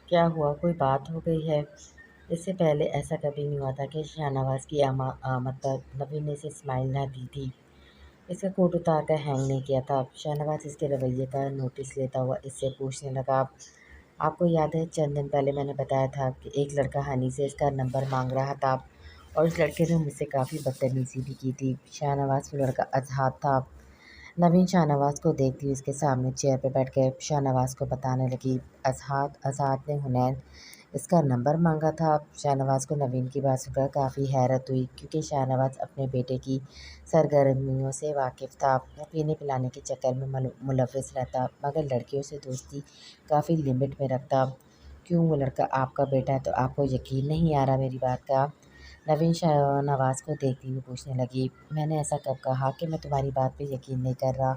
क्या हुआ, कोई बात हो गई है? इससे पहले ऐसा कभी नहीं हुआ था कि शाहनवाज़ की मतलब नवीन ने इसे स्माइल ना दी थी। इसका कोट उतार कर हैंग नहीं किया था। शाहनवाज़ इसके रवैये का नोटिस लेता हुआ इससे पूछने लगा, आपको याद है चंद दिन पहले मैंने बताया था कि एक लड़का हनी से इसका नंबर मांग रहा था और उस लड़के ने मुझसे काफ़ी बदतमीज़ी भी की थी। शाहनवाज़ वो लड़का अजहार था। नवीन शाहनवाज़ को देखती हुई उसके सामने चेयर पर बैठ कर शाहनवाज़ को बताने लगी, अजहार अजहार ने हुनैन इसका नंबर मांगा था। शाहनवाज़ को नवीन की बात सुनकर काफ़ी हैरत हुई, क्योंकि शाहनवाज़ अपने बेटे की सरगर्मियों से वाकिफ़ था। वो पीने पिलाने के चक्कर में मुलविस रहता, मगर लड़कियों से दोस्ती काफ़ी लिमिट में रखता। क्यों, वो लड़का आपका बेटा है तो आपको यकीन नहीं आ रहा मेरी बात का? नवीन शाहनवाज़ को देखती हुई पूछने लगी, मैंने ऐसा कब कहा कि मैं तुम्हारी बात पे यकीन नहीं कर रहा?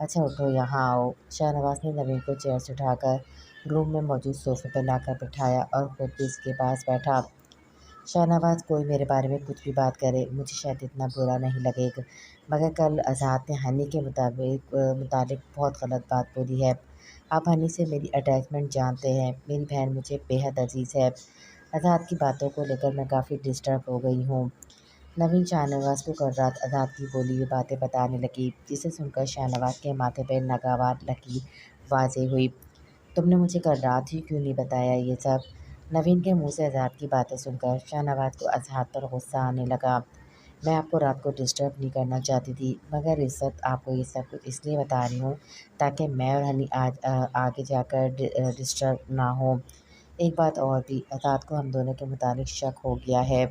अच्छा उठो, यहाँ आओ। शाहनवाज़ ने नवीन को चेयर से उठाकर रूम में मौजूद सोफ़े पर लाकर बिठाया और खुद भी इसके पास बैठा। शाहनवाज़, कोई मेरे बारे में कुछ भी बात करे मुझे शायद इतना बुरा नहीं लगेगा, मगर कल आज़ाद ने हनी के मुताबिक बहुत गलत बात बोली है। आप हनी से मेरी अटैचमेंट जानते हैं। मेरी बहन मुझे बेहद अजीज़ है। आज़ाद की बातों को लेकर मैं काफ़ी डिस्टर्ब हो गई हूँ। नवीन शाहनवाज़ को कल रात आज़ाद की बोली हुई बातें बताने लगी, जिसे सुनकर शाहनवाज़ के माथे पर नागवार लकीर वाज़ेह हुई। तुमने मुझे कल रात ही क्यों नहीं बताया ये सब? नवीन के मुंह से आज़ाद की बातें सुनकर शाहनवाज़ को आज़ाद पर गुस्सा आने लगा। मैं आपको रात को डिस्टर्ब नहीं करना चाहती थी, मगर इस वक्त आपको ये सब कुछ इसलिए बता रही हूँ ताकि मैं और हनी आगे जाकर डिस्टर्ब ना हो। एक बात और भी, आज़ाद को हम दोनों के मुताबिक शक हो गया है।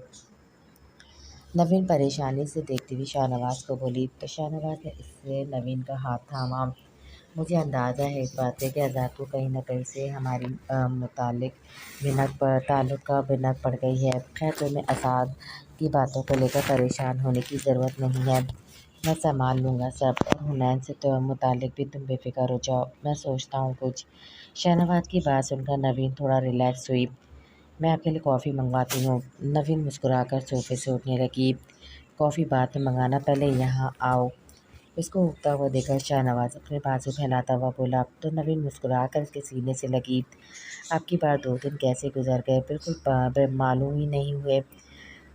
नवीन परेशानी से देखती हुई शाहनवाज़ को बोली, तो शाहनवाज़ ने इससे नवीन का हाथ थामा। मुझे अंदाज़ा है इस बात से कि आज़ाद को कहीं न कहीं से हमारी मुतालिक ताल्लुक़ का भिनक पड़ गई है। खैर, तुम्हें आज़ाद की बातों को लेकर परेशान होने की ज़रूरत नहीं है। मैं सँभाल लूँगा सब, और हुनैन से तो मुतालिक भी तुम बेफ़िक्र हो जाओ, मैं सोचता हूँ कुछ। शाहनवाज़ की बात सुनकर नवीन थोड़ा रिलैक्स हुई। मैं आपके लिए कॉफ़ी मंगवाती हूँ। नवीन मुस्कुराकर सोफ़े से उठने लगी। कॉफ़ी बाद में मंगाना, पहले यहाँ आओ। उसको उठता हुआ देखकर शाहनवाज़ अपने बाजू फैलाता हुआ बोला, तो नवीन मुस्कुराकर उसके सीने से लगी। आपकी बार 2 दिन कैसे गुजर गए, बिल्कुल मालूम ही नहीं हुए।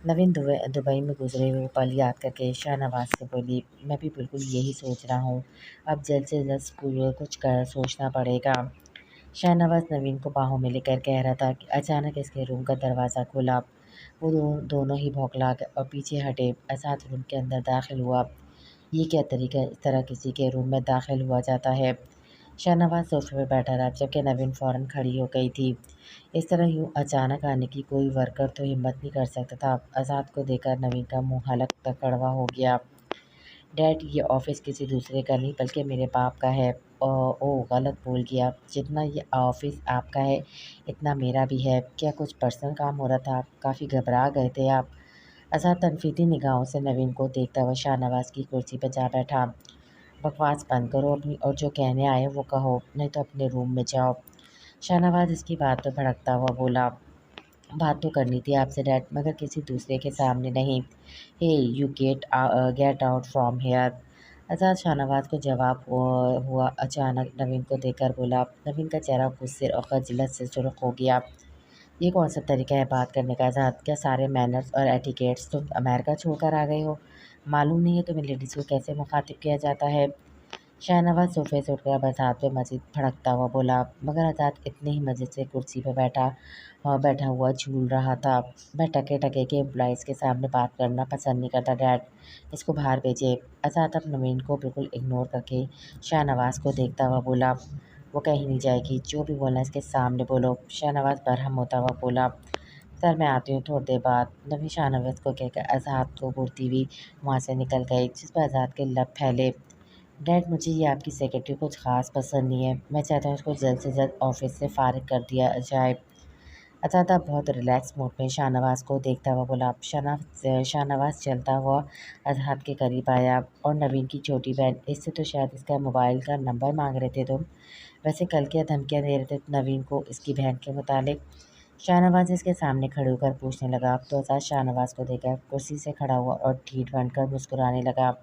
नवीन दुबई में गुजरे हुए पल याद करके शाहनवाज़ से बोली, मैं भी बिल्कुल यही सोच रहा हूँ। अब जल्द से जल्द कुछ कर सोचना पड़ेगा। शाहनवाज़ नवीन को बाहों में लेकर कह रहा था कि अचानक इसके रूम का दरवाज़ा खुला। वो दोनों ही बौखला गए और पीछे हटे। आज़ाद रूम के अंदर दाखिल हुआ। ये क्या तरीका है, इस तरह किसी के रूम में दाखिल हुआ जाता है? शाहनवाज़ सोफ़े पर बैठा रहा, जबकि नवीन फ़ौरन खड़ी हो गई थी। इस तरह यूँ अचानक आने की कोई वर्कर तो हिम्मत नहीं कर सकता था। आज़ाद को देखकर नवीन का मुँह हलक तक कड़वा हो गया। डैड, ये ऑफ़िस किसी दूसरे का नहीं बल्कि मेरे बाप का है। ओह, गलत बोल गया। जितना ये ऑफ़िस आपका है इतना मेरा भी है। क्या कुछ पर्सनल काम हो रहा था? काफ़ी घबरा गए थे आप? अज़हर तनफ़ीदी निगाहों से नवीन को देखता हुआ शाहनवाज़ की कुर्सी पर जा बैठा। बकवास बंद करो अपनी, और जो कहने आए हो वो कहो, नहीं तो अपने रूम में जाओ। शाहनवाज़ इसकी बात पर भड़कता हुआ बोला, बात तो करनी थी आपसे डैड, मगर किसी दूसरे के सामने नहीं। Hey, you get out from here. Azad Shahnawaz को जवाब हुआ अचानक नवीन को देखकर बोला। नवीन का चेहरा गुस्से और खजलत से सुर्ख हो गया। ये कौन सा तरीका है बात करने का आज़ाद? क्या सारे मैनर्स और एटिकेट्स तुम अमेरिका छोड़कर आ गए हो? मालूम नहीं है तुम्हें लेडीज़ को कैसे मुखातिब किया जाता है? शाहनवाज़ सोफ़े से उठकर अब आज़ाद पे मज़ीद भड़कता हुआ बोला, मगर आज़ाद इतने ही मज़े से कुर्सी पर बैठा हुआ झूल रहा था। मैं टके-टके के एम्प्लॉइज़ के सामने बात करना पसंद नहीं करता डैड, इसको बाहर भेजें। आज़ाद अब नवीन को बिल्कुल इग्नोर करके शाहनवाज़ को देखता हुआ बोला, वो कहीं नहीं जाएगी, जो भी बोलना है इसके सामने बोलो। शाहनवाज़ बरहम होता हुआ बोला, सर मैं आती हूँ थोड़ी देर बाद। नवीन शाहनवाज़ को कहकर आज़ाद को घूरती हुई वहाँ से निकल गई, जिस पर आज़ाद के लब फैले। डैड, मुझे ये आपकी सेक्रेटरी कुछ ख़ास पसंद नहीं है। मैं चाहता हूँ उसको जल्द से जल्द ऑफ़िस से फ़ारिग कर दिया जाए। अचानक बहुत रिलैक्स मूड में शाहनवाज़ को देखता हुआ बोला। शाहनवाज़ चलता हुआ अजहर के करीब आया, और नवीन की छोटी बहन, इससे तो शायद इसका मोबाइल का नंबर मांग रहे थे तुम। वैसे कल क्या धमकियाँ दे रहे थे नवीन को इसकी बहन के मुतालिक? शाहनवाज़ इसके सामने खड़े होकर पूछने लगा, तो अज़हर शाहनवाज़ को देखकर कुर्सी से खड़ा हुआ और ठीठ बनकर मुस्कुराने लगा।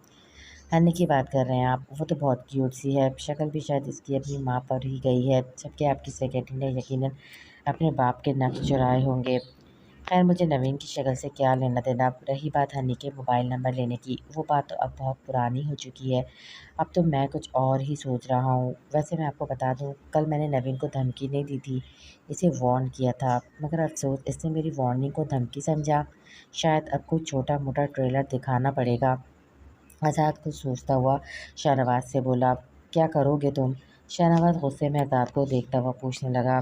हनी की बात कर रहे हैं आप? वो तो बहुत क्यूट सी है, शक्ल भी शायद इसकी अपनी माँ पर ही गई है, जबकि आपकी सेक्रेटरी ने यकीनन अपने बाप के नक्श चुराए होंगे। खैर मुझे नवीन की शक्ल से क्या लेना देना। रही बात हनी के मोबाइल नंबर लेने की, वो बात तो अब बहुत पुरानी हो चुकी है। अब तो मैं कुछ और ही सोच रहा हूँ। वैसे मैं आपको बता दूँ, कल मैंने नवीन को धमकी नहीं दी थी, इसे वार्न किया था। मगर अफसोस इसने मेरी वार्निंग को धमकी समझा। शायद अब कुछ छोटा मोटा ट्रेलर दिखाना पड़ेगा। आज़ाद कुछ सोचता हुआ शाहनवाज से बोला, क्या करोगे तुम? शाहनवाज गुस्से में आज़ाद को देखता हुआ पूछने लगा,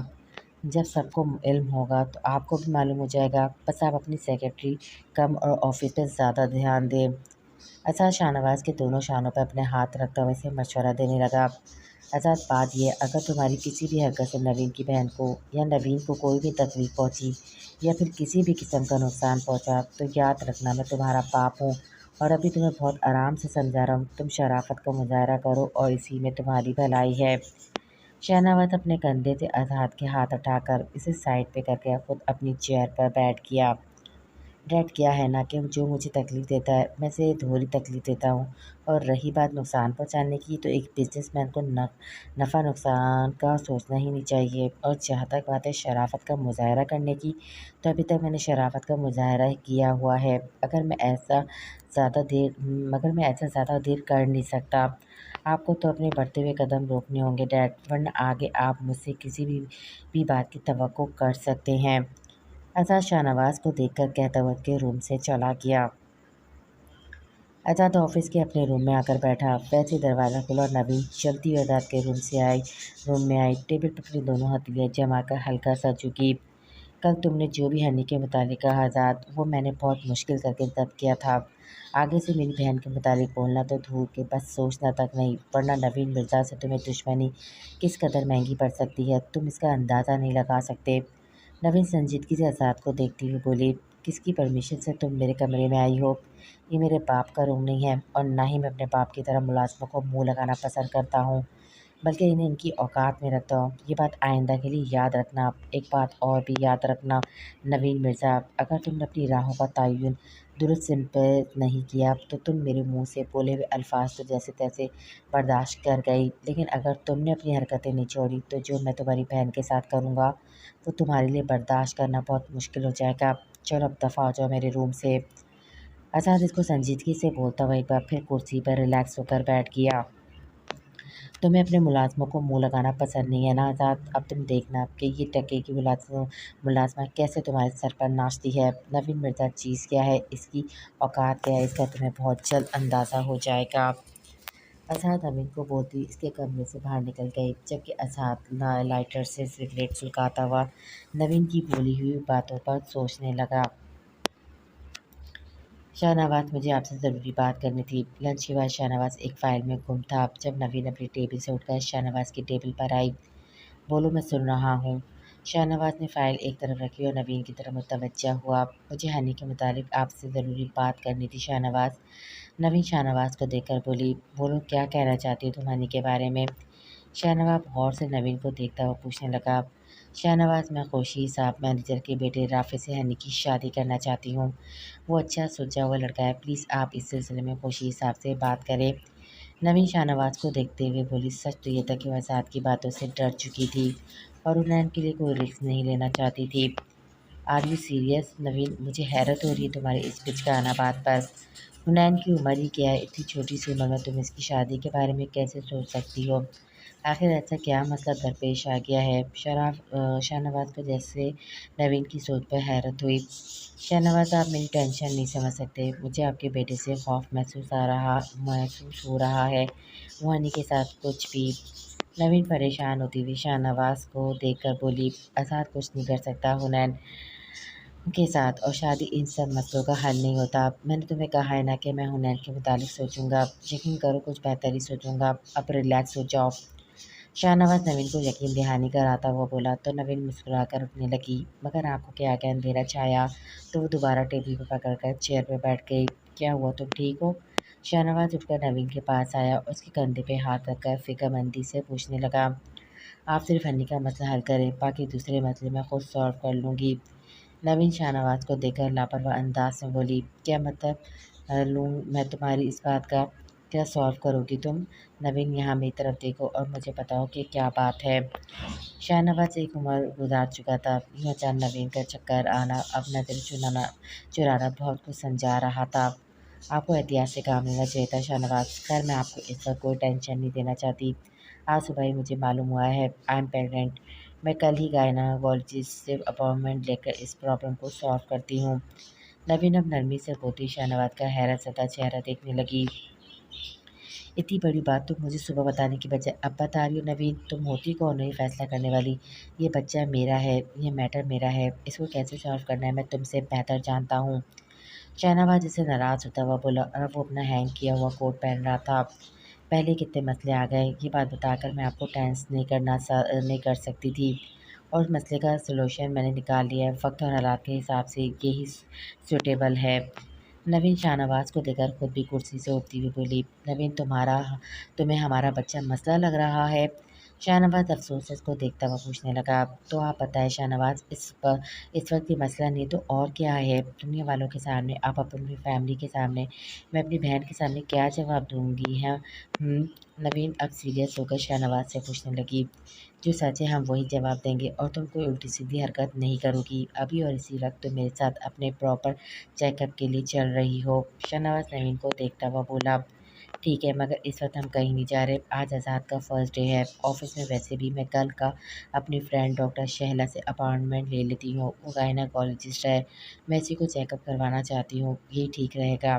जब सबको इल्म होगा तो आपको भी मालूम हो जाएगा। बस आप अपनी सेक्रेटरी कम और ऑफिस पे ज़्यादा ध्यान दें। आज़ाद शाहनवाज के दोनों शानों पर अपने हाथ रखता हुआ इसे मशवरा देने लगा। आज़ाद बात यह, अगर तुम्हारी किसी भी हरकत से नवीन की बहन को या नवीन को कोई भी तकलीफ पहुंची या फिर किसी भी किस्म का नुकसान पहुंचा तो याद रखना मैं तुम्हारा बाप हूँ। और अभी तुम्हें बहुत आराम से समझा रहा हूँ, तुम शराफत का मुजाहरा करो और इसी में तुम्हारी भलाई है। शहनावाज अपने कंधे से आज़ाद के हाथ उठाकर इसे साइड पे करके खुद अपनी चेयर पर बैठ गया है ना, कि जो मुझे तकलीफ़ देता है मैं इसे दोहरी तकलीफ़ देता हूँ। और रही बात नुकसान पहुँचाने की, तो एक बिजनेसमैन को नफ़ा नुकसान का सोचना ही नहीं चाहिए। और जहाँ तक बात है शराफत का मुजाहरा करने की, तो अभी तक मैंने शराफत का मुजाहरा ही किया हुआ है। मगर मैं ऐसा ज़्यादा देर कर नहीं सकता। आपको तो अपने बढ़ते हुए कदम रोकने होंगे डैड, वरना आगे आप मुझसे किसी भी बात की तवक्को कर सकते हैं। आज़ाद शाहनवाज को देखकर कहता हुआ के रूम से चला गया। आज़ाद ऑफिस के अपने रूम में आकर बैठा। वैसे ही दरवाज़ा खुला और नवीन चलती हुई आज़ाद के रूम में आई। टेबल पर अपनी दोनों हथेलियाँ जमाकर हल्का सा झुकी। कल तुमने जो भी हनी के मुतालिक कहा आज़ाद, वो मैंने बहुत मुश्किल करके जब्त किया था। आगे से मेरी बहन के मुतालिक बोलना तो दूर के, बस सोचना तक नहीं, वरना नवीन मिर्ज़ा से तुम्हें दुश्मनी किस कदर महंगी पड़ सकती है, तुम इसका अंदाज़ा नहीं लगा सकते। नवीन संजीदगी से आज़ाद को देखती हुई बोली, किसकी परमिशन से तुम मेरे कमरे में आई हो? ये मेरे बाप का रूम नहीं है, और ना ही मैं अपने बाप की तरह मुलाज़िमों को मुँह लगाना पसंद करता हूँ, बल्कि इन्हें इनकी औकात में रखता हूँ। ये बात आइंदा के लिए याद रखना। एक बात और भी याद रखना नवीन मिर्ज़ा, अगर तुमने अपनी राहों का तयन दुरुस्त सिंपल नहीं किया तो तुम मेरे मुंह से बोले हुए अल्फाज तो जैसे तैसे बर्दाश्त कर गई, लेकिन अगर तुमने अपनी हरकतें नहीं छोड़ी तो जो मैं तुम्हारी बहन के साथ करूँगा वो तुम्हारे लिए बर्दाश्त करना बहुत मुश्किल हो जाएगा। चलो अब दफ़ा हो जाओ मेरे रूम से। आज़ाद इसको संजीदगी से बोलता हुआ एक बार फिर कुर्सी पर रिलैक्स होकर बैठ गया। तुम्हें अपने मुलाज़िमों को मुँह लगाना पसंद नहीं है ना आज़ाद? अब तुम देखना कि ये टके की मुलाज़िमा कैसे तुम्हारे सर पर नाचती है। नवीन मिर्ज़ा चीज़ क्या है, इसकी औकात क्या है, इसका तुम्हें बहुत जल्द अंदाज़ा हो जाएगा। आज़ाद नवीन को बोलती इसके कमरे से बाहर निकल गई, जबकि आज़ाद लाइटर से सिगरेट सुलगाता हुआ नवीन की बोली हुई बातों पर सोचने लगा। शाहनवाज, मुझे आपसे ज़रूरी बात करनी थी। लंच के बाद शाहनवाज एक फ़ाइल में गुम था। जब नवीन अपनी टेबल से उठकर शाहनवाज की टेबल पर आई, बोलो मैं सुन रहा हूँ। शाहनवाज ने फ़ाइल एक तरफ रखी और नवीन की तरफ मुतवज्जा हुआ। मुझे हनी के मुतालिक आपसे ज़रूरी बात करनी थी शाहनवाज। नवीन शाहनवाज को देखकर बोली, बोलो क्या कहना चाहती हो तुम हनी के बारे में? शाहनवाज गौर से नवीन को देखता हुआ पूछने लगा। शाहनवाज, मैं खुशी साहब मैनेजर के बेटे राफे से हनी की शादी करना चाहती हूँ। वो अच्छा सुलझा हुआ लड़का है, प्लीज़ आप इस सिलसिले में खुशी साहब से बात करें। नवीन शाहनवाज को देखते हुए बोली, सच तो ये था कि वह साथ की बातों से डर चुकी थी और उन्नयन के लिए कोई रिस्क नहीं लेना चाहती थी। आर यू सीरियस नवीन? मुझे हैरत हो रही है तुम्हारे इस हिचकिचाना बात पर। हुनैन की उम्र ही क्या है, इतनी छोटी सी उम्र में तुम इसकी शादी के बारे में कैसे सोच सकती हो? आखिर ऐसा क्या मसला दरपेश आ गया है? शाहनवाज को जैसे नवीन की सोच पर हैरत हुई। शाहनवाज, आप मेरी टेंशन नहीं समझ सकते, मुझे आपके बेटे से खौफ महसूस हो रहा है। वो हनी के साथ कुछ भी। नवीन परेशान होती हुई शाहनवाज को देखकर बोली, आज़ाद कुछ नहीं कर सकता हुनैन के साथ, और शादी इन सब मसलों का हल नहीं होता। मैंने तुम्हें कहा है ना कि मैं हुनैन के मुतालिक सोचूंगा। यकीन करो कुछ बेहतर ही सोचूंगा। अब रिलैक्स हो जाओ। शाहनवाज नवीन को यकीन दहानी कराता हुआ बोला तो नवीन मुस्कुराकर उठने लगी, मगर आंखों के आगे अंधेरा छाया तो वो दोबारा टेबल पर पकड़कर चेयर पर बैठ गई। क्या हुआ, तुम ठीक हो? शाहनवाज उठकर नवीन के पास आया और उसके कंधे पे हाथ रखकर फिक्रमंदी से पूछने लगा, आप सिर्फ हनी का मसला हल करें, बाकी दूसरे मसले मैं खुद सॉल्व कर लूँगी। नवीन शाहनवाज को देखकर लापरवाह अंदाज में बोली, क्या मतलब लूँ मैं तुम्हारी इस बात का? क्या सॉल्व करोगी तुम? नवीन यहाँ मेरी तरफ देखो और मुझे बताओ कि क्या बात है। शाहनवाज एक उम्र गुजार चुका था। यूँ अचानक नवीन का चक्कर आना, अपना दिल चुराना बहुत कुछ समझा रहा था। आपको एहतियात से काम लेना चाहिए था शाहनवाज। खैर मैं आपको इस वक्त कोई टेंशन नहीं देना चाहती। आज सुबह ही मुझे मालूम हुआ है आई एम प्रेग्नेंट। मैं कल ही गायनाकोलॉजिस्ट से अपॉइंटमेंट लेकर इस प्रॉब्लम को सॉल्व करती हूँ। नवीन अब नरमी से होती शाहनवाज का हैरत ज़दा चेहरा देखने लगी। इतनी बड़ी बात तुम मुझे सुबह बताने की बजाय अब बता रही हो नवीन, तुम होती कौन हो ये फैसला करने वाली? ये बच्चा मेरा है, ये मैटर मेरा है, इसको कैसे सॉल्व करना है मैं तुमसे बेहतर जानता हूँ। शाहनवाज जिसे नाराज़ होता हुआ बोला और वो अपना हैंग किया हुआ कोट पहन रहा था। पहले कितने मसले आ गए, ये बात बताकर मैं आपको टेंस नहीं कर सकती थी। और उस मसले का सलूशन मैंने निकाल लिया है, वक्त और हालात के हिसाब से यही सूटेबल है। नवीन शाहनवाज को देखकर खुद भी कुर्सी से उठती हुई बोली, नवीन तुम्हें हमारा बच्चा मसला लग रहा है? शाहनवाज अफसोस से उसको देखता हुआ पूछने लगा, तो आप बताएं शाहनवाज, इस वक्त ये मसला नहीं तो और क्या है? दुनिया वालों के सामने, आप अपनी फैमिली के सामने, मैं अपनी बहन के सामने क्या जवाब दूंगी है? नवीन अब सीरियस होकर शाहनवाज से पूछने लगी, जो सच है हम वही जवाब देंगे और तुम कोई उल्टी सीधी हरकत नहीं करोगी। अभी और इसी वक्त तुम मेरे साथ अपने प्रॉपर चेकअप के लिए चल रही हो। शाहनवाज नवीन को देखता हुआ बोला, ठीक है मगर इस वक्त हम कहीं नहीं जा रहे। आज आज़ाद का फर्स्ट डे है ऑफिस में। वैसे भी मैं कल का अपनी फ्रेंड डॉक्टर शहला से अपॉइंटमेंट ले लेती हूँ। वो गायनाकोलॉजिस्ट है। मैं इसी को चेकअप करवाना चाहती हूँ, यही ठीक रहेगा।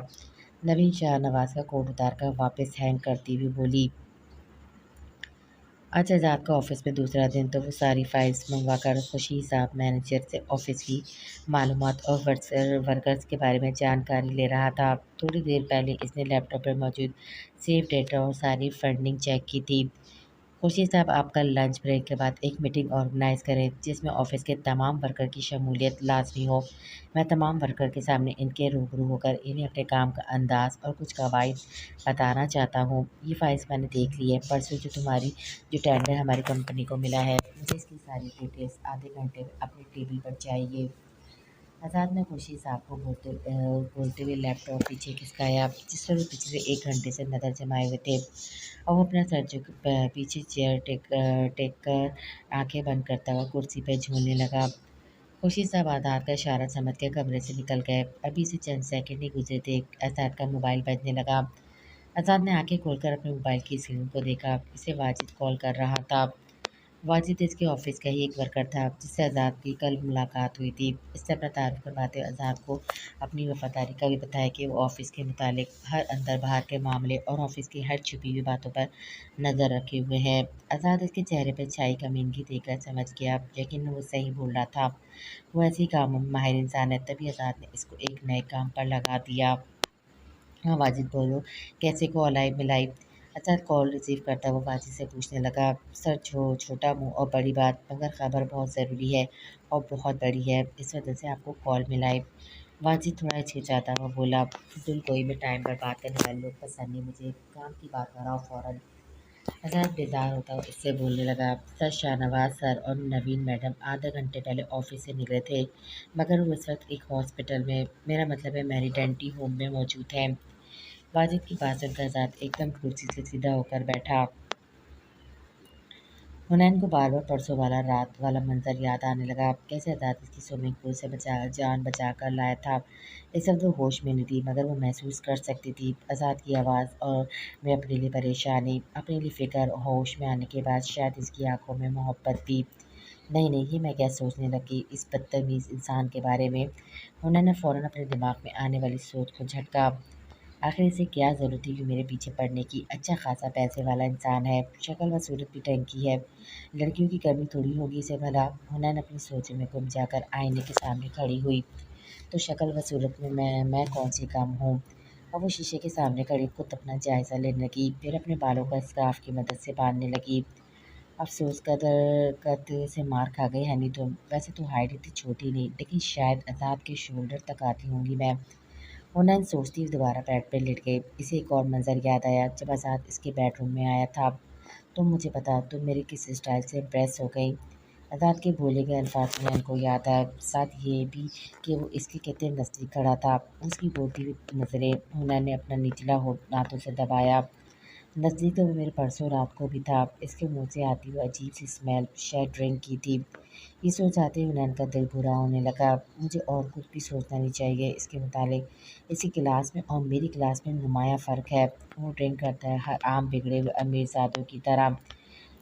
नवीन शाहनवाज का कोट उतार कर वापस हैंग करती हुई बोली, आज आज़ाद का ऑफिस में दूसरा दिन तो वो सारी फाइल्स मंगवा कर खुशी साहब मैनेजर से ऑफिस की मालूमात और वर्कर्स के बारे में जानकारी ले रहा था। थोड़ी देर पहले इसने लैपटॉप पर मौजूद सेव डेटा और सारी फंडिंग चेक की थी। खुशी साहब आप कल लंच ब्रेक के बाद एक मीटिंग ऑर्गेनाइज़ करें जिसमें ऑफिस के तमाम वर्कर की शमूलियत लाजमी हो। मैं तमाम वर्कर के सामने इनके रूबरू होकर इन्हें अपने काम का अंदाज़ और कुछ कवायद बताना चाहता हूँ। ये फाइल्स मैंने देख ली है। परसों जो टेंडर हमारी कंपनी को मिला है, मुझे इसकी सारी डिटेल्स आधे घंटे में अपने टेबल पर चाहिए। आज़ाद ने खुर्शीद साहब को बोलते हुए लैपटॉप पीछे खिसकाया, जिस पर वो पिछले 1 घंटे से नज़र जमाए हुए थे। और वो अपना सर झुक पीछे चेयर टेक कर आंखें बंद करता हुआ कुर्सी पर झूलने लगा। खुर्शीद साहब आज़ाद का इशारा समझ के कमरे से निकल गए। अभी से चंद सेकंड ही गुजरे थे, आज़ाद का मोबाइल बजने लगा। आज़ाद ने आंखें खोलकर अपने मोबाइल की स्क्रीन को देखा। इसे वाजिद कॉल कर रहा था। वाजिद इसके ऑफिस का ही एक वर्कर था जिससे आज़ाद की कल मुलाकात हुई थी। इससे अपना तारुफ करवाते हुए आज़ाद को अपनी वफादारी का भी बताया कि वो ऑफिस के मुतालिक हर अंदर बाहर के मामले और ऑफिस की हर छुपी हुई बातों पर नज़र रखे हुए हैं। आज़ाद इसके चेहरे पर छाई कमीनगी देखकर समझ गया, लेकिन वो सही बोल रहा था। वो ऐसे ही कामों में माहिर इंसान है। तभी आज़ाद ने इसको एक नए काम पर लगा दिया। हाँ वाजिद बोलो, कैसे कॉल आई मिलाई? अचानक कॉल रिसीव करता हुआ वाजिद से पूछने लगा, सर छोटा मुंह और बड़ी बात, मगर खबर बहुत ज़रूरी है और बहुत बड़ी है, इस वजह से आपको कॉल मिलाई। वाजिद थोड़ा हिचकिचाता हुआ बोला, बिल्कुल कोई भी टाइम पर बात करने वाले लोग पसंद नहीं मुझे, काम की बात कराओ फ़ौरन। आज़ाद बेजार होता हुआ इससे बोलने लगा, सर शाहनवाज सर और नवीन मैडम आधे घंटे पहले ऑफिस से निकले थे, मगर वो इस वक्त एक हॉस्पिटल में, मेरा मतलब है मैरिडेंटी होम में मौजूद हैं। वाजिद की बात सुनकर आज़ाद एकदम कुर्सी से सीधा होकर बैठा। हुनैन को बार बार परसों वाला रात वाला मंजर याद आने लगा। कैसे आज़ाद इसकी स्विमिंग पूल से जान बचा कर लाया था। इस वक्त वो होश में नहीं थी, मगर वो महसूस कर सकती थी आज़ाद की आवाज़ और में अपने लिए परेशानी, अपने लिए फ़िक्र। होश में आने के बाद शायद इसकी आंखों में मोहब्बत भी। नहीं नहीं, ये मैं क्या सोचने लगी इस बदतमीज़ इंसान के बारे में। हुनैन ने फ़ौरन अपने दिमाग में आने वाली सोच को झटका। आखिर इसे क्या ज़रूरत थी कि मेरे पीछे पड़ने की? अच्छा खासा पैसे वाला इंसान है, शक्ल व सूरत भी ढंग की है, लड़कियों की कमी थोड़ी होगी इसे भला। हुनैन अपनी सोच में गुम जाकर आईने के सामने खड़ी हुई। तो शक्ल व सूरत में मैं कौन सी कम हूँ? और वो शीशे के सामने खड़ी खुद अपना जायज़ा लेने लगी, फिर अपने बालों को स्कार्फ की मदद से बांधने लगी। अफसोस करते से मार खा गई है नहीं तुम। वैसे तो हाइट इतनी छोटी नहीं, लेकिन शायद आज़ाद के शोल्डर तक आती होंगी मैं। हुनैन सोचती हुई दोबारा बेड पर लेट गई। इसे एक और मंजर याद आया जब आज़ाद इसके बेडरूम में आया था। तुम मुझे बता, तुम मेरे किस स्टाइल से इम्प्रेस हो गई? आज़ाद के बोले गए अल्फाज हुनैन को याद आए, साथ ये भी कि वो इसके कितने नज़दीक खड़ा था। उसकी बोलती हुई नज़रें हुनैन ने अपना निचला होंठ दाँतों से दबाया। नज़दीक तो वो मेरे परसों रात को भी था। इसके मुंह से आती हुई अजीब सी स्मेल शायद ड्रिंक की थी। ये सोच आते ही हुनैन का दिल बुरा होने लगा। मुझे और कुछ भी सोचना नहीं चाहिए इसके मुतालिक। इसकी क्लास में और मेरी क्लास में नुमाया फ़र्क है। वो ड्रिंक करता है हर आम बिगड़े हुए अमीरजादों की तरह।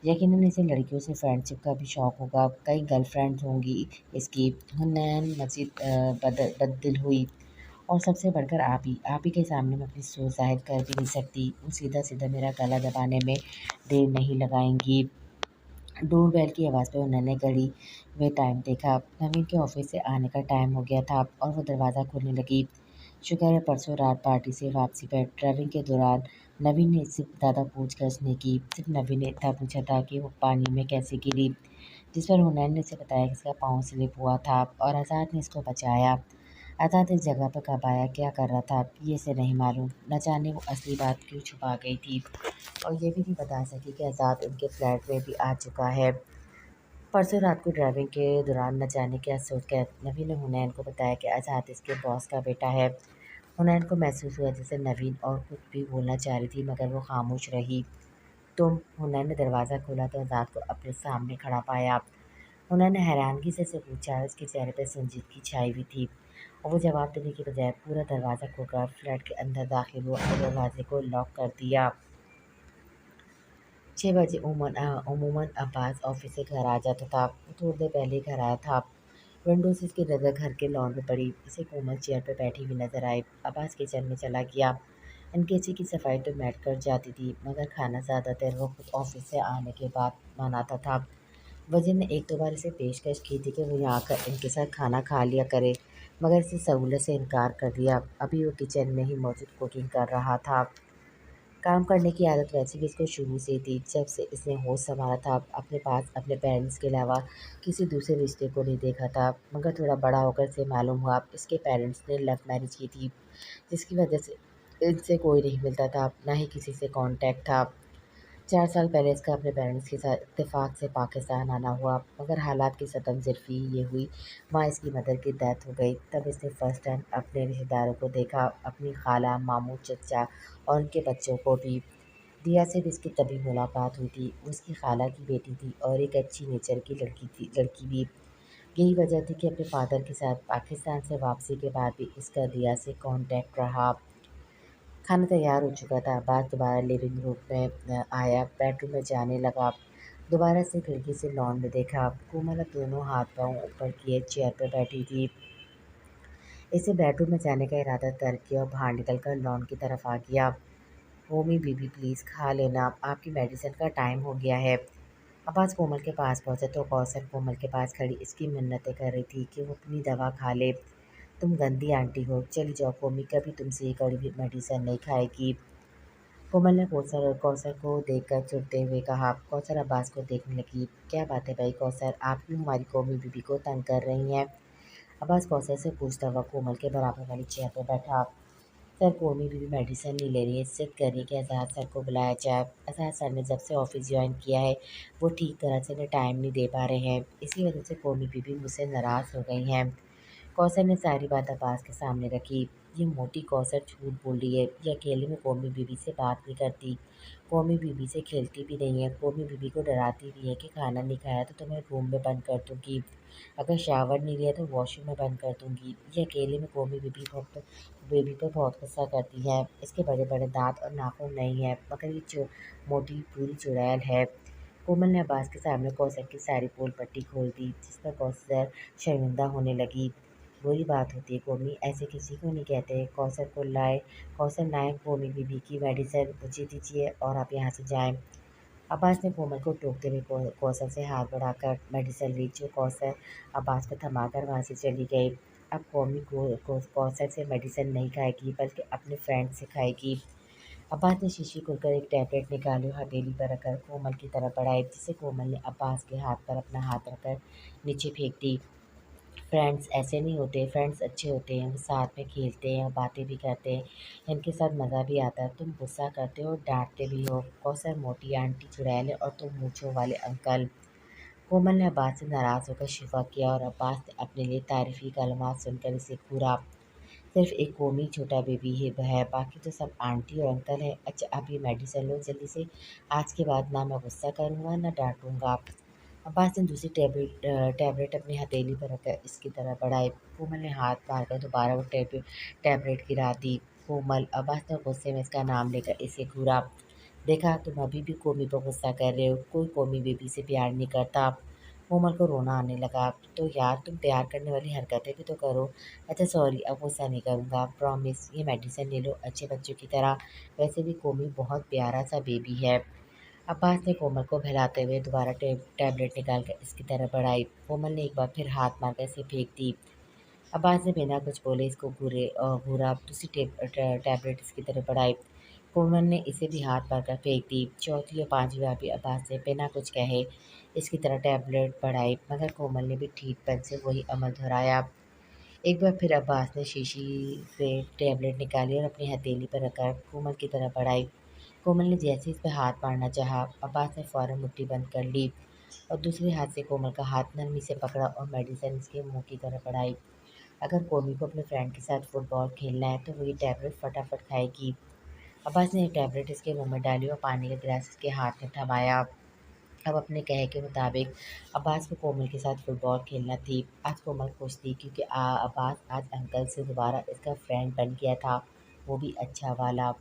यकीनन इसे लड़कियों से फ्रेंडशिप का भी शौक होगा। कई गर्लफ्रेंड्स होंगी इसकी। हुनैन मज़ीद बददिल हुई। और सबसे बढ़कर आप ही के सामने मैं अपनी सोच ज़ाहिर कर भी नहीं सकती। वो सीधा-सीधा मेरा गला दबाने में देर नहीं लगाएँगी। डोरबेल की आवाज़ पे उन्होंने घड़ी में टाइम देखा। नवीन के ऑफ़िस से आने का टाइम हो गया था और वो दरवाज़ा खोलने लगी। शुक्र है परसों रात पार्टी से वापसी पर ड्राइविंग के दौरान नवीन ने इससे ज़्यादा पूछताछ नहीं की। सिर्फ नवीन ने इतना पूछा था कि वो पानी में कैसे गिरी, जिस पर हुनैन ने उसे बताया कि इसका पाँव स्लिप हुआ था और आज़ाद ने इसको बचाया। आज़ाद इस जगह पर कब आया, क्या कर रहा था, ये इसे नहीं मालूम। न जाने वो असली बात क्यों छुपा गई थी और ये भी नहीं बता सकी कि आज़ाद उनके फ्लैट में भी आ चुका है। परसों रात को ड्राइविंग के दौरान न जाने क्या सोचकर नवीन ने हुनैन को बताया कि आज़ाद इसके बॉस का बेटा है। हुनैन को महसूस हुआ जैसे नवीन और कुछ भी बोलना चाह रही थी मगर वो खामोश रही। तुम हुनैन ने दरवाज़ा खोला तो आज़ाद को अपने सामने खड़ा पाया। हुनैन ने हैरानगी से उसे पूछा। उसके चेहरे पर संजीदगी छाई हुई थी और वो जवाब देने की बजाय पूरा दरवाज़ा खोलकर फ्लैट के अंदर दाखिल हुआ और दरवाजे को लॉक कर दिया। 6 बजे उमूमन अब्बास ऑफिस से घर आ जाता था। वो थोड़ी देर पहले ही घर आया था। विंडो से उसकी नज़र घर के लॉन में पड़ी। इसे कोमल चेयर पर बैठी हुई नजर आई। अब्बास किचन में चला गया। एनकेसी की सफाई तो मैट कर जाती थी मगर खाना ज़्यादातर वो खुद ऑफिस से आने के बाद बनाता था। वजह ने एक दो बार इसे पेशकश की थी कि वो यहाँ आकर इनके साथ खाना खा लिया करे मगर इसे सहूलत से इनकार कर दिया। अभी वो किचन में ही मौजूद कुकिंग कर रहा था। काम करने की आदत वैसे भी इसको शुरू से ही थी। जब से इसने होश संभाला था अपने पास अपने पेरेंट्स के अलावा किसी दूसरे रिश्ते को नहीं देखा था। मगर थोड़ा बड़ा होकर से मालूम हुआ इसके पेरेंट्स ने लव मैरिज की थी जिसकी वजह से इनसे कोई नहीं मिलता था, ना ही किसी से कांटेक्ट था। 4 साल पहले इसका अपने पेरेंट्स के साथ इत्तेफाक से पाकिस्तान आना हुआ मगर हालात की सतम सिर्फ ये हुई वहाँ इसकी मदर की डेथ हो गई। तब इसने फर्स्ट टाइम अपने रिश्तेदारों को देखा, अपनी खाला, मामू, चचा और उनके बच्चों को भी। दिया से भी इसकी तभी मुलाकात हुई थी। वो उसकी खाला की बेटी थी और एक अच्छी नेचर की लड़की भी। यही वजह थी कि अपने फादर के साथ पाकिस्तान से वापसी के बाद भी इसका दिया से कांटेक्ट रहा। खाना तैयार हो चुका था। अब्बास दोबारा लिविंग रूम में आया, बेडरूम में जाने लगा। दोबारा से खिड़की से लॉन में देखा। कोमल अब दोनों हाथ पांव ऊपर किए चेयर पर बैठी थी। इसे बेडरूम में जाने का इरादा तर्क किया और बाहर निकलकर लॉन की तरफ आ गया। होमी बीबी प्लीज़ खा लेना, आपकी मेडिसिन का टाइम हो गया है। अब्बास कोमल के पास पहुंचा तो कौसर कोमल के पास खड़ी इसकी मिन्नतें कर रही थी कि वो अपनी दवा खा ले। तुम गंदी आंटी हो, चली जाओ, कोमी कभी तुमसे ये कड़वी मेडिसिन नहीं खाएगी। कोमल ने कौसर कौसर को देखकर चिढ़ते हुए कहा। कौसर अब्बास को देखने लगी। क्या बात है भाई कौसर, आप क्यों हमारी कौमी बीबी को तंग कर रही हैं? अब्बास कौसर से पूछता हुआ कोमल के बराबर वाली चेयर पर बैठा। सर कौमी बीबी मेडिसिन नहीं ले रही है, जिद कर रही है कि आज़ाद सर को बुलाया जाए। आज़ाद सर ने जब से ऑफिस ज्वाइन किया है वो ठीक तरह से उन्हें टाइम नहीं दे पा रहे हैं। इसी वजह से कौमी बीबी मुझसे नाराज़ हो गई हैं। कौसर ने सारी बात अब्बास के सामने रखी। ये मोटी कौसर झूठ बोल रही है। ये अकेले में कौमी बीबी से बात नहीं करती, कौमी बीबी से खेलती भी नहीं है। कौमी बीबी को डराती भी है कि खाना नहीं खाया तो तुम्हें रूम में बंद कर दूंगी, अगर शावर नहीं लिया तो वॉशरूम में बंद कर दूंगी। ये अकेले में कौमी बेबी पर बहुत गुस्सा करती है। इसके बड़े बड़े दांत और नाखून नहीं है मगर ये मोटी पूरी चुड़ैल है। कोमल ने अब्बास के सामने कौसर की सारी पोल पट्टी खोल दी, जिस पर कौसर शर्मिंदा होने लगी। बुरी बात होती है कोमी, ऐसे किसी को नहीं कहते। कौसर लाए कोमी बीबी की मेडिसिन मुझे दीजिए और आप यहाँ से जाएं। अब्बास ने कोमल को टोकते हुए कौसर से हाथ बढ़ाकर मेडिसिन ली जो कौसर अब्बास पर थमाकर वहाँ से चली गई। अब कौमी कौसर से मेडिसिन नहीं खाएगी बल्कि अपने फ्रेंड से खाएगी। अब्बास ने शीशी खोलकर एक टैबलेट निकाली और हथेली पर रखकर कोमल की तरफ बढ़ाई, जिसे कोमल ने अब्बास के हाथ पर अपना हाथ रखकर नीचे फेंक दी। फ्रेंड्स ऐसे नहीं होते, फ्रेंड्स अच्छे होते हैं, वो साथ में खेलते हैं और बातें भी करते हैं, इनके साथ मज़ा भी आता है। तुम गुस्सा करते हो और डांटते भी हो। कौसर मोटी आंटी चुड़ैल है और तुम मूंछों वाले अंकल। कोमल ने अब्बास से नाराज़ होकर शिकवा किया और अब्बास ने अपने लिए तारीफ़ी कलमात सुनकर इसे घूरा। सिर्फ एक कोमी छोटा बेबी है, बाकी तो सब आंटी और अंकल है। अच्छा अब ये मेडिसिन लो जल्दी से, आज के बाद ना मैं गुस्सा करूँगा ना डांटूंगा। अब्बास ने दूसरी टैबलेट अपनी हथेली पर रखकर इसकी तरफ बढ़ाई। कोमल ने हाथ मारकर दोबारा वो टैबलेट गिरा दी। कोमल, अब्बास ने गुस्से में इसका नाम लेकर इसे घूरा। देखा, तुम अभी भी कोमी पर गुस्सा कर रहे हो, कोई कोमी बेबी से प्यार नहीं करता। कोमल को रोना आने लगा। तो यार तुम प्यार करने वाली हरकतें भी तो करो। अच्छा सॉरी, अब गुस्सा नहीं करूँगा, प्रॉमिस। ये मेडिसिन ले लो अच्छे बच्चों की तरह। वैसे भी कोमी बहुत प्यारा सा बेबी है। अब्बास ने कोमल को बहलाते हुए दोबारा टैबलेट निकाल कर इसकी तरफ बढ़ाई। कोमल ने एक बार फिर हाथ मारकर इसे फेंक दी। अब्बास ने बिना कुछ बोले इसको घूरा, दूसरी टैबलेट इसकी तरफ बढ़ाई। कोमल ने इसे भी हाथ मारकर फेंक दी। चौथी और पांचवी बार भी अब्बास ने बिना कुछ कहे इसकी तरह टैबलेट बढ़ाई, मगर कोमल ने भी ठीकपन से वही अमल दोहराया। एक बार फिर अब्बास ने शीशी से टैबलेट निकाली और अपनी हथेली पर रखकर कोमल की तरफ बढ़ाई। कोमल ने जैसे ही इस पर हाथ मारना चाहा, अब्बास ने फौरन मुट्ठी बंद कर ली और दूसरे हाथ से कोमल का हाथ नरमी से पकड़ा और मेडिसिन इसके मुंह की तरफ बढ़ाई। अगर कोमी को अपने फ्रेंड के साथ फुटबॉल खेलना है तो वो ये टैबलेट फटाफट खाएगी। अब्बास ने ये टैबलेट इसके मुंह में डाली और पानी का गिलास इसके हाथ में थमाया। अब अपने कहे के मुताबिक अब्बास को कोमल के साथ फुटबॉल खेलना थी। आज कोमल खुश थी क्योंकि अब्बास आज अंकल से दोबारा इसका फ्रेंड बन गया था, वो भी अच्छा वाला।